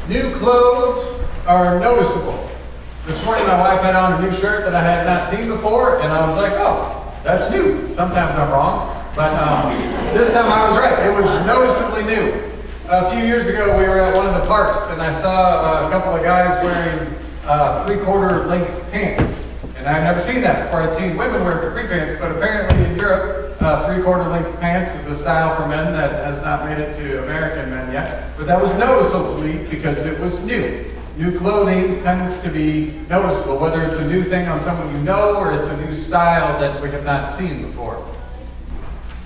New clothes are noticeable. This morning my wife had on a new shirt that I had not seen before, and I was like, oh, that's new. Sometimes I'm wrong, but this time I was right. It was noticeably new. A few years ago we were at one of the parks, and I saw a couple of guys wearing three-quarter length pants. And I'd never seen that before. I'd seen women wear capri pants, but apparently in Europe, three-quarter length pants is a style for men that has not made it to American men yet. But that was noticeable to me because it was new. New clothing tends to be noticeable, whether it's a new thing on someone you know or it's a new style that we have not seen before.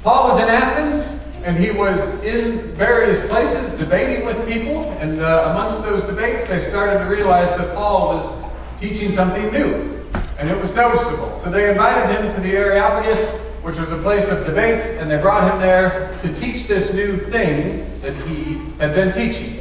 Paul was in Athens, and he was in various places debating with people, and amongst those debates they started to realize that Paul was teaching something new, and it was noticeable. So they invited him to the Areopagus, which was a place of debate, and they brought him there to teach this new thing that he had been teaching.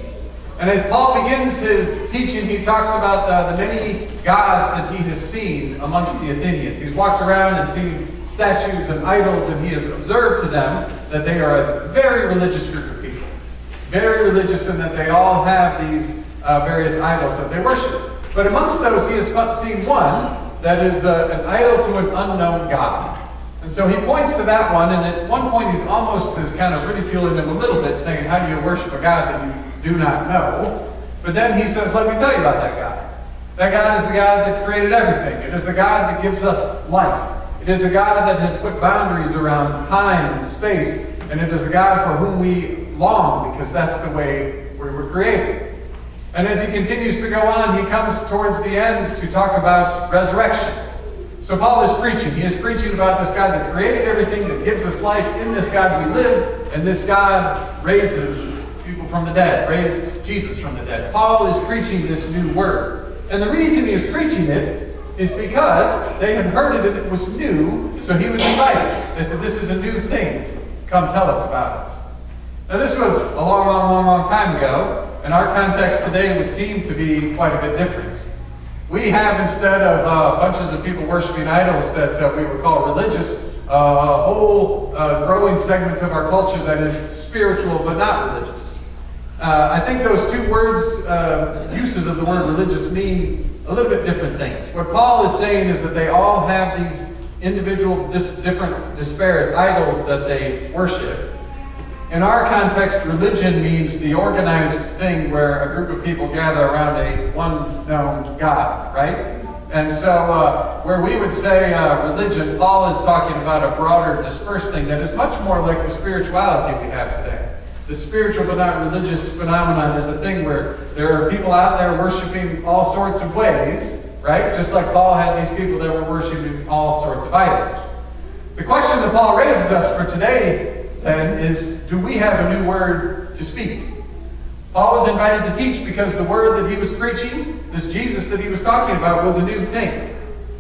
And as Paul begins his teaching, he talks about the many gods that he has seen amongst the Athenians. He's walked around and seen statues and idols, and he has observed to them that they are a very religious group of people. Very religious in that they all have these various idols that they worship. But amongst those, he has seen one that is an idol to an unknown God. And so he points to that one, and at one point he's almost is kind of ridiculing them a little bit, saying, how do you worship a God that you do not know? But then he says, let me tell you about that God. That God is the God that created everything. It is the God that gives us life. It is a God that has put boundaries around time and space, and it is a God for whom we long, because that's the way we were created. And as he continues to go on, he comes towards the end to talk about resurrection. So Paul is preaching. He is preaching about this God that created everything, that gives us life. In this God we live, and this God raises people from the dead, raised Jesus from the dead. Paul is preaching this new word. And the reason he is preaching it is because they had heard it and it was new, so he was invited. They said, this is a new thing. Come tell us about it. Now this was a long time ago. In our context today, it would seem to be quite a bit different. We have, instead of bunches of people worshiping idols that we would call religious, a whole growing segment of our culture that is spiritual but not religious. I think those two words, uses of the word religious, mean a little bit different things. What Paul is saying is that they all have these individual, different, disparate idols that they worship. In our context, religion means the organized thing where a group of people gather around a one known God, right? And so where we would say religion, Paul is talking about a broader dispersed thing that is much more like the spirituality we have today. The spiritual but not religious phenomenon is a thing where there are people out there worshiping all sorts of ways, right? Just like Paul had these people that were worshiping all sorts of idols. The question that Paul raises us for today then is, do we have a new word to speak? Paul was invited to teach because the word that he was preaching, this Jesus that he was talking about, was a new thing.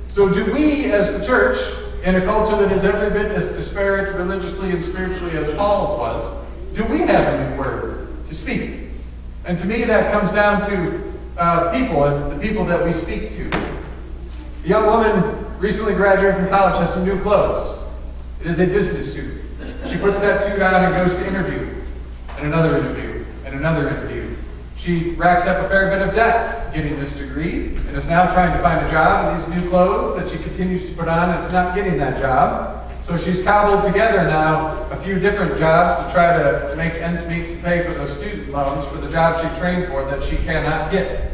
So do we as the church, in a culture that is every bit as disparate religiously and spiritually as Paul's was, do we have a new word to speak? And to me that comes down to people and the people that we speak to. A young woman recently graduated from college has some new clothes. It is a business suit. She puts that suit on and goes to interview, and another interview, and another interview. She racked up a fair bit of debt getting this degree, and is now trying to find a job in these new clothes that she continues to put on, and is not getting that job. So she's cobbled together now a few different jobs to try to make ends meet to pay for those student loans for the job she trained for that she cannot get.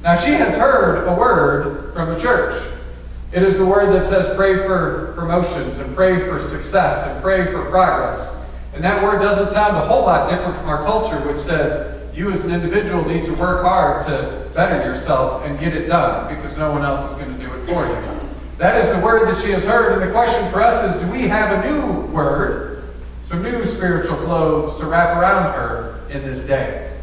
Now she has heard a word from the church. It is the word that says pray for promotions and pray for success and pray for progress. And that word doesn't sound a whole lot different from our culture, which says you as an individual need to work hard to better yourself and get it done because no one else is going to do it for you. That is the word that she has heard. And the question for us is, do we have a new word, some new spiritual clothes to wrap around her in this day?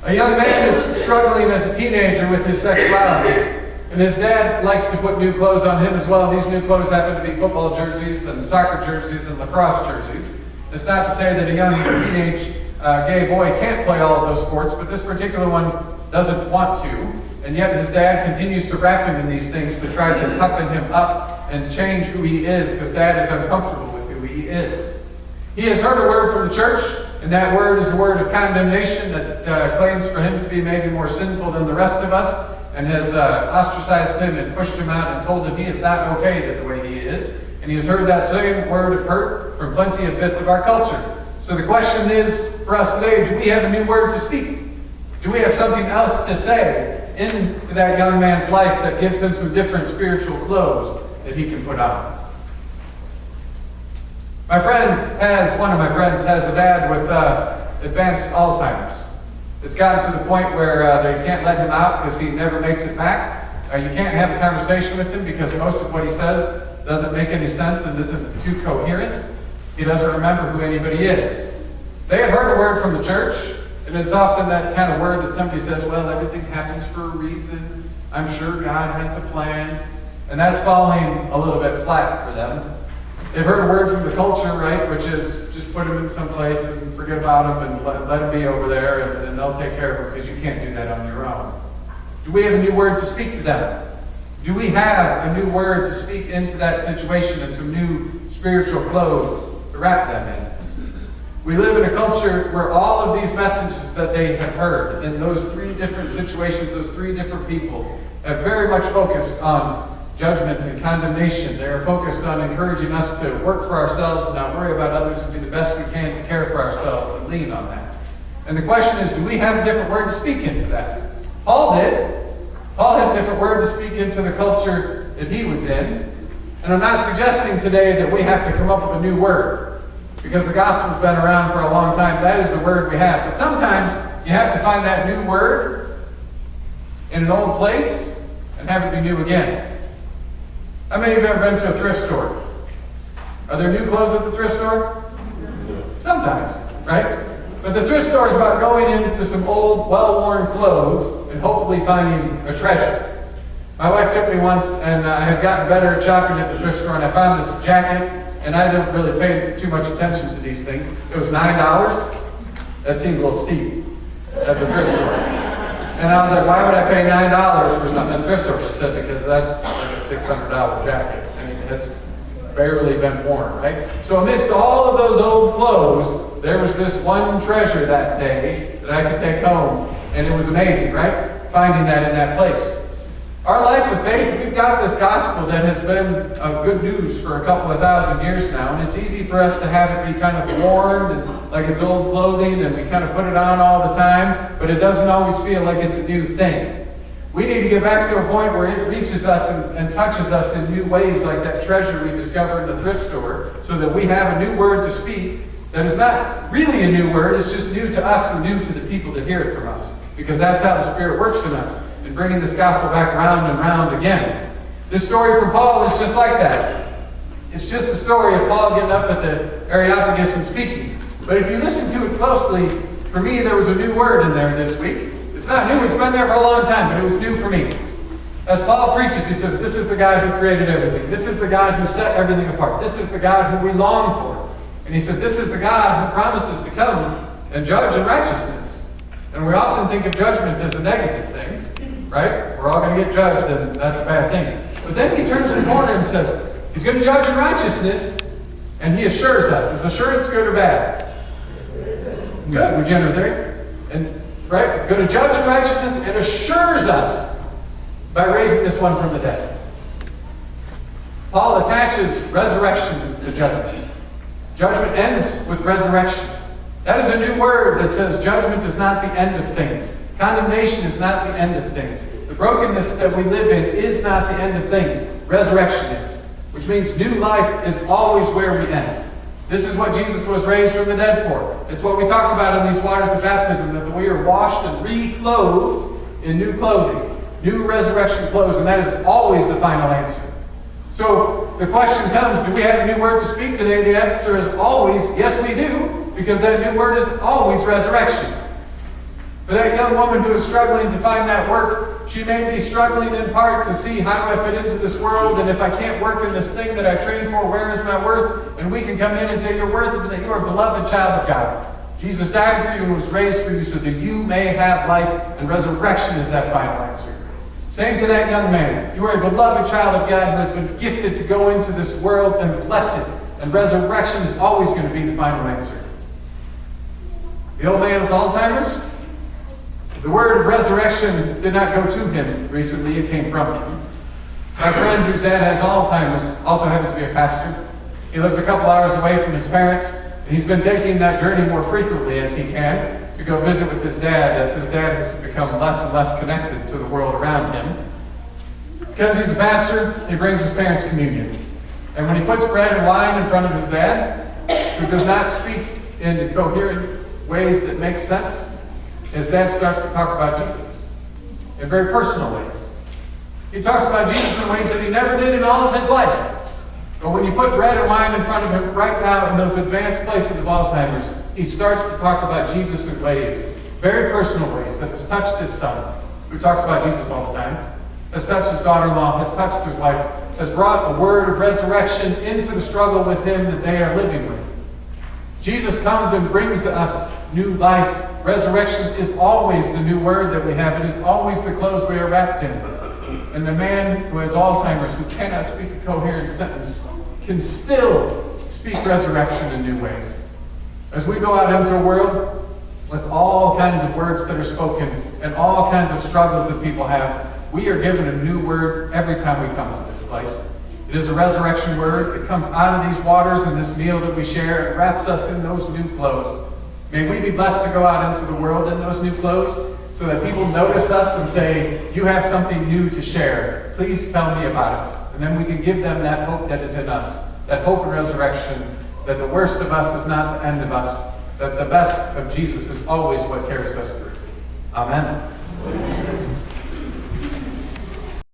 A young man is struggling as a teenager with his sexuality. And his dad likes to put new clothes on him as well. These new clothes happen to be football jerseys and soccer jerseys and lacrosse jerseys. It's not to say that a young teenage gay boy can't play all of those sports, but this particular one doesn't want to. And yet his dad continues to wrap him in these things to try to toughen him up and change who he is, because dad is uncomfortable with who he is. He has heard a word from the church, And that word is a word of condemnation that claims for him to be maybe more sinful than the rest of us, and has ostracized him and pushed him out and told him he is not okay the way he is. And he has heard that same word of hurt from plenty of bits of our culture. So the question is for us today, do we have a new word to speak? Do we have something else to say into that young man's life that gives him some different spiritual clothes that he can put on? One of my friends has a dad with advanced Alzheimer's. It's gotten to the point where they can't let him out because he never makes it back. You can't have a conversation with him because most of what he says doesn't make any sense and isn't too coherent. He doesn't remember who anybody is. They have heard a word from the church, and it's often that kind of word that somebody says, well, everything happens for a reason. I'm sure God has a plan. And that's falling a little bit flat for them. They've heard a word from the culture, right, which is just put them in some place and forget about them and let them be over there, and they'll take care of them because you can't do that on your own. Do we have a new word to speak to them? Do we have a new word to speak into that situation and some new spiritual clothes to wrap them in? We live in a culture where all of these messages that they have heard in those three different situations, those three different people, have very much focused on judgment and condemnation. They are focused on encouraging us to work for ourselves and not worry about others and do the best we can to care for ourselves and lean on that. And the question is, do we have a different word to speak into that? Paul did. Paul had a different word to speak into the culture that he was in. And I'm not suggesting today that we have to come up with a new word, because the gospel's been around for a long time. That is the word we have. But sometimes you have to find that new word in an old place and have it be new again. How many of you have ever been to a thrift store? Are there new clothes at the thrift store? Sometimes, right? But the thrift store is about going into some old, well-worn clothes and hopefully finding a treasure. My wife took me once, and I had gotten better at shopping at the thrift store, and I found this jacket, and I didn't really pay too much attention to these things. It was $9. That seemed a little steep at the thrift store. And I was like, why would I pay $9 for something at the thrift store? She said, because that's like a $600 jacket. I mean, it's barely been worn, right? So amidst all of those old clothes, there was this one treasure that day that I could take home. And it was amazing, right? Finding that in that place. Our life of faith, we've got this gospel that has been good news for a couple of thousand years now, and it's easy for us to have it be kind of worn and like it's old clothing, and we kind of put it on all the time, but it doesn't always feel like it's a new thing. We need to get back to a point where it reaches us and touches us in new ways, like that treasure we discovered in the thrift store, so that we have a new word to speak that is not really a new word, it's just new to us and new to the people that hear it from us, because that's how the Spirit works in us, and bringing this gospel back round and round again. This story from Paul is just like that. It's just a story of Paul getting up at the Areopagus and speaking. But if you listen to it closely, for me there was a new word in there this week. It's not new, it's been there for a long time, but it was new for me. As Paul preaches, he says, this is the God who created everything. This is the God who set everything apart. This is the God who we long for. And he said, this is the God who promises to come and judge in righteousness. And we often think of judgment as a negative thing, right? We're all going to get judged, and that's a bad thing. But then he turns the corner and says, he's going to judge in righteousness, and he assures us. Is assurance good or bad? Good. We gender there. And right? Going to judge in righteousness and assures us by raising this one from the dead. Paul attaches resurrection to judgment. Judgment ends with resurrection. That is a new word that says judgment is not the end of things. Condemnation is not the end of things. The brokenness that we live in is not the end of things. Resurrection is. Which means new life is always where we end. This is what Jesus was raised from the dead for. It's what we talked about in these waters of baptism, that we are washed and re-clothed in new clothing, new resurrection clothes, and that is always the final answer. So the question comes, do we have a new word to speak today? The answer is always, yes we do, because that new word is always resurrection. For that young woman who is struggling to find that work, she may be struggling in part to see how do I fit into this world, and if I can't work in this thing that I trained for, where is my worth? And we can come in and say your worth is that you are a beloved child of God. Jesus died for you and was raised for you so that you may have life, and resurrection is that final answer. Same to that young man. You are a beloved child of God who has been gifted to go into this world and bless it, and resurrection is always going to be the final answer. The old man with Alzheimer's, the word of resurrection did not go to him recently, it came from him. My friend whose dad has Alzheimer's also happens to be a pastor. He lives a couple hours away from his parents, and he's been taking that journey more frequently as he can to go visit with his dad, as his dad has become less and less connected to the world around him. Because he's a pastor, he brings his parents communion. And when he puts bread and wine in front of his dad, who does not speak in coherent ways that make sense, his dad starts to talk about Jesus in very personal ways. He talks about Jesus in ways that he never did in all of his life. But when you put bread and wine in front of him right now in those advanced places of Alzheimer's, he starts to talk about Jesus in ways, very personal ways, that has touched his son, who talks about Jesus all the time, has touched his daughter-in-law, has touched his wife, has brought a word of resurrection into the struggle with him that they are living with. Jesus comes and brings us new life. Resurrection is always the new word that we have. It is always the clothes we are wrapped in. And the man who has Alzheimer's, who cannot speak a coherent sentence, can still speak resurrection in new ways. As we go out into a world with all kinds of words that are spoken and all kinds of struggles that people have, we are given a new word every time we come to this place. It is a resurrection word. It comes out of these waters and this meal that we share. It wraps us in those new clothes. May we be blessed to go out into the world in those new clothes so that people notice us and say, you have something new to share. Please tell me about it. And then we can give them that hope that is in us, that hope and resurrection, that the worst of us is not the end of us, that the best of Jesus is always what carries us through. Amen.